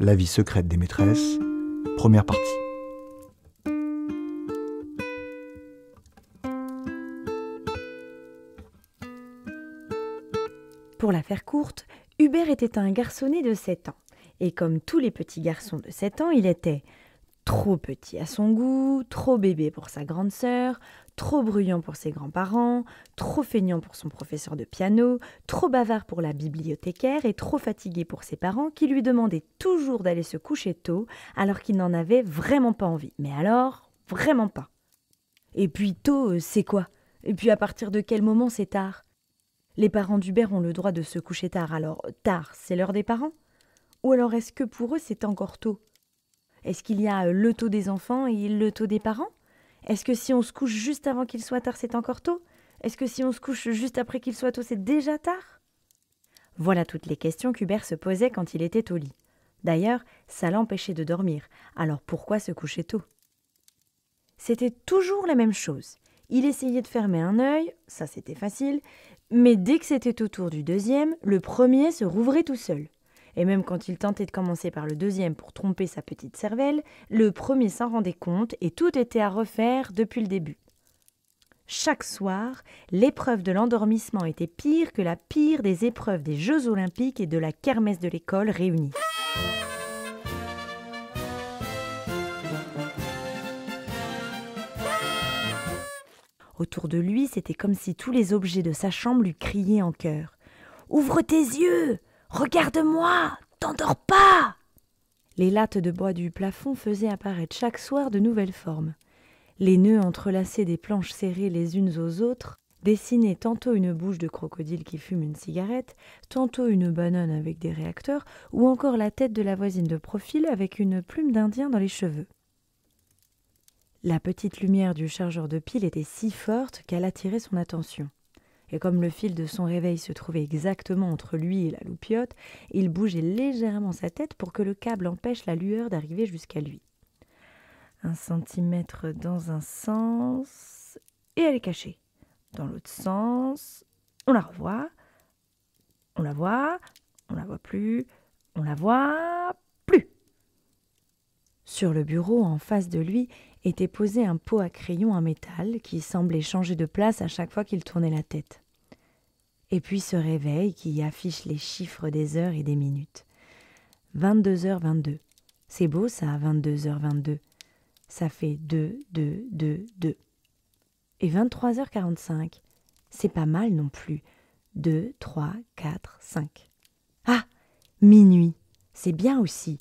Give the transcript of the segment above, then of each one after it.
La vie secrète des maîtresses, première partie. Pour la faire courte, Hubert était un garçonnet de 7 ans. Et comme tous les petits garçons de 7 ans, il était trop petit à son goût, trop bébé pour sa grande sœur, trop bruyant pour ses grands-parents, trop feignant pour son professeur de piano, trop bavard pour la bibliothécaire et trop fatigué pour ses parents qui lui demandaient toujours d'aller se coucher tôt alors qu'il n'en avait vraiment pas envie. Mais alors, vraiment pas. Et puis tôt, c'est quoi? Et puis à partir de quel moment c'est tard? Les parents d'Hubert ont le droit de se coucher tard, alors tard, c'est l'heure des parents? Ou alors est-ce que pour eux c'est encore tôt? Est-ce qu'il y a le tôt des enfants et le tôt des parents? Est-ce que si on se couche juste avant qu'il soit tard, c'est encore tôt? Est-ce que si on se couche juste après qu'il soit tôt, c'est déjà tard? Voilà toutes les questions qu'Hubert se posait quand il était au lit. D'ailleurs, ça l'empêchait de dormir. Alors pourquoi se coucher tôt? C'était toujours la même chose. Il essayait de fermer un œil, ça c'était facile, mais dès que c'était au tour du deuxième, le premier se rouvrait tout seul. Et même quand il tentait de commencer par le deuxième pour tromper sa petite cervelle, le premier s'en rendait compte et tout était à refaire depuis le début. Chaque soir, l'épreuve de l'endormissement était pire que la pire des épreuves des Jeux Olympiques et de la kermesse de l'école réunies. Autour de lui, c'était comme si tous les objets de sa chambre lui criaient en chœur. « Ouvre tes yeux! Regarde-moi! T'endors pas !» Les lattes de bois du plafond faisaient apparaître chaque soir de nouvelles formes. Les nœuds entrelacés des planches serrées les unes aux autres dessinaient tantôt une bouche de crocodile qui fume une cigarette, tantôt une banane avec des réacteurs, ou encore la tête de la voisine de profil avec une plume d'Indien dans les cheveux. La petite lumière du chargeur de pile était si forte qu'elle attirait son attention. Et comme le fil de son réveil se trouvait exactement entre lui et la loupiote, il bougeait légèrement sa tête pour que le câble empêche la lueur d'arriver jusqu'à lui. 1 centimètre dans un sens, et elle est cachée. Dans l'autre sens, on la revoit, on la voit plus, on la voit plus. Sur le bureau, en face de lui, était posé un pot à crayon en métal qui semblait changer de place à chaque fois qu'il tournait la tête. Et puis ce réveil qui affiche les chiffres des heures et des minutes. 22h22. C'est beau ça, 22h22. Ça fait 2, 2, 2, 2. Et 23h45. C'est pas mal non plus. 2, 3, 4, 5. Ah, minuit. C'est bien aussi.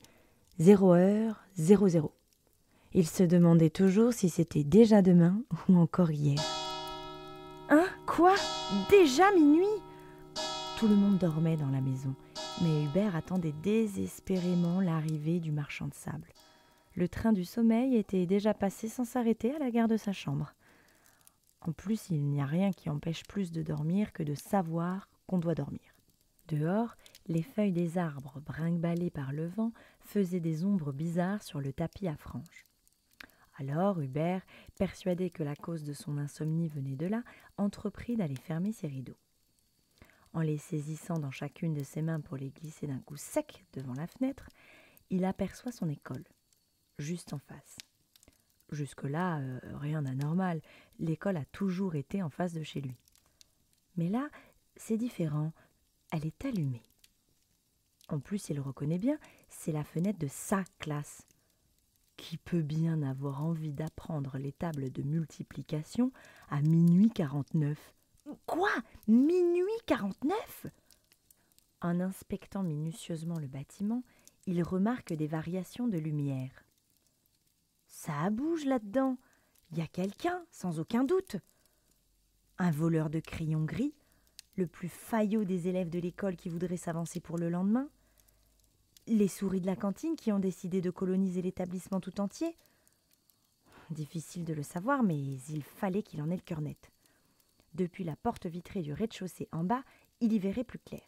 0h00. Il se demandait toujours si c'était déjà demain ou encore hier. Hein? Quoi? Déjà minuit? Tout le monde dormait dans la maison, mais Hubert attendait désespérément l'arrivée du marchand de sable. Le train du sommeil était déjà passé sans s'arrêter à la gare de sa chambre. En plus, il n'y a rien qui empêche plus de dormir que de savoir qu'on doit dormir. Dehors, les feuilles des arbres, brinque-ballées par le vent, faisaient des ombres bizarres sur le tapis à franges. Alors Hubert, persuadé que la cause de son insomnie venait de là, entreprit d'aller fermer ses rideaux. En les saisissant dans chacune de ses mains pour les glisser d'un coup sec devant la fenêtre, il aperçoit son école, juste en face. Jusque-là, rien d'anormal, l'école a toujours été en face de chez lui. Mais là, c'est différent, elle est allumée. En plus, il reconnaît bien, c'est la fenêtre de sa classe. Qui peut bien avoir envie d'apprendre les tables de multiplication à minuit 49? Quoi? Minuit 49? En inspectant minutieusement le bâtiment, il remarque des variations de lumière. Ça bouge là-dedans. Il y a quelqu'un, sans aucun doute. Un voleur de crayons gris, le plus faillot des élèves de l'école qui voudrait s'avancer pour le lendemain. Les souris de la cantine qui ont décidé de coloniser l'établissement tout entier? Difficile de le savoir, mais il fallait qu'il en ait le cœur net. Depuis la porte vitrée du rez-de-chaussée en bas, il y verrait plus clair.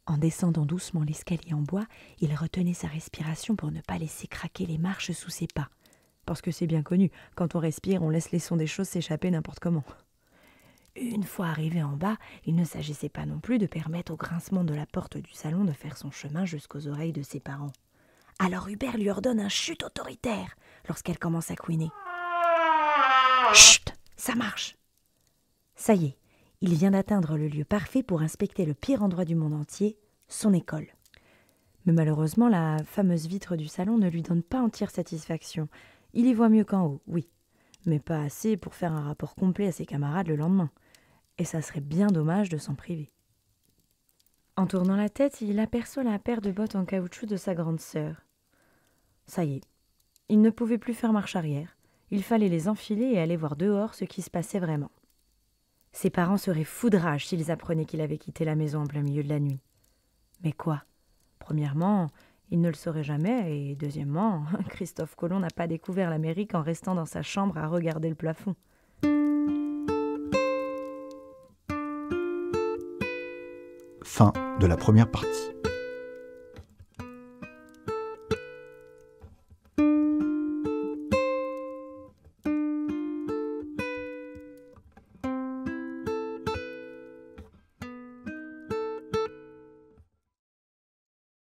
En descendant doucement l'escalier en bois, il retenait sa respiration pour ne pas laisser craquer les marches sous ses pas. Parce que c'est bien connu, quand on respire, on laisse les sons des choses s'échapper n'importe comment. Une fois arrivé en bas, il ne s'agissait pas non plus de permettre au grincement de la porte du salon de faire son chemin jusqu'aux oreilles de ses parents. Alors Hubert lui ordonne un chut autoritaire lorsqu'elle commence à couiner. Chut, ça marche. Ça y est, il vient d'atteindre le lieu parfait pour inspecter le pire endroit du monde entier, son école. Mais malheureusement, la fameuse vitre du salon ne lui donne pas entière satisfaction. Il y voit mieux qu'en haut, oui, mais pas assez pour faire un rapport complet à ses camarades le lendemain. Et ça serait bien dommage de s'en priver. En tournant la tête, il aperçoit la paire de bottes en caoutchouc de sa grande sœur. Ça y est, il ne pouvait plus faire marche arrière. Il fallait les enfiler et aller voir dehors ce qui se passait vraiment. Ses parents seraient fous de rage s'ils apprenaient qu'il avait quitté la maison en plein milieu de la nuit. Mais quoi ? Premièrement, il ne le saurait jamais, et deuxièmement, Christophe Colomb n'a pas découvert l'Amérique en restant dans sa chambre à regarder le plafond. Fin de la première partie.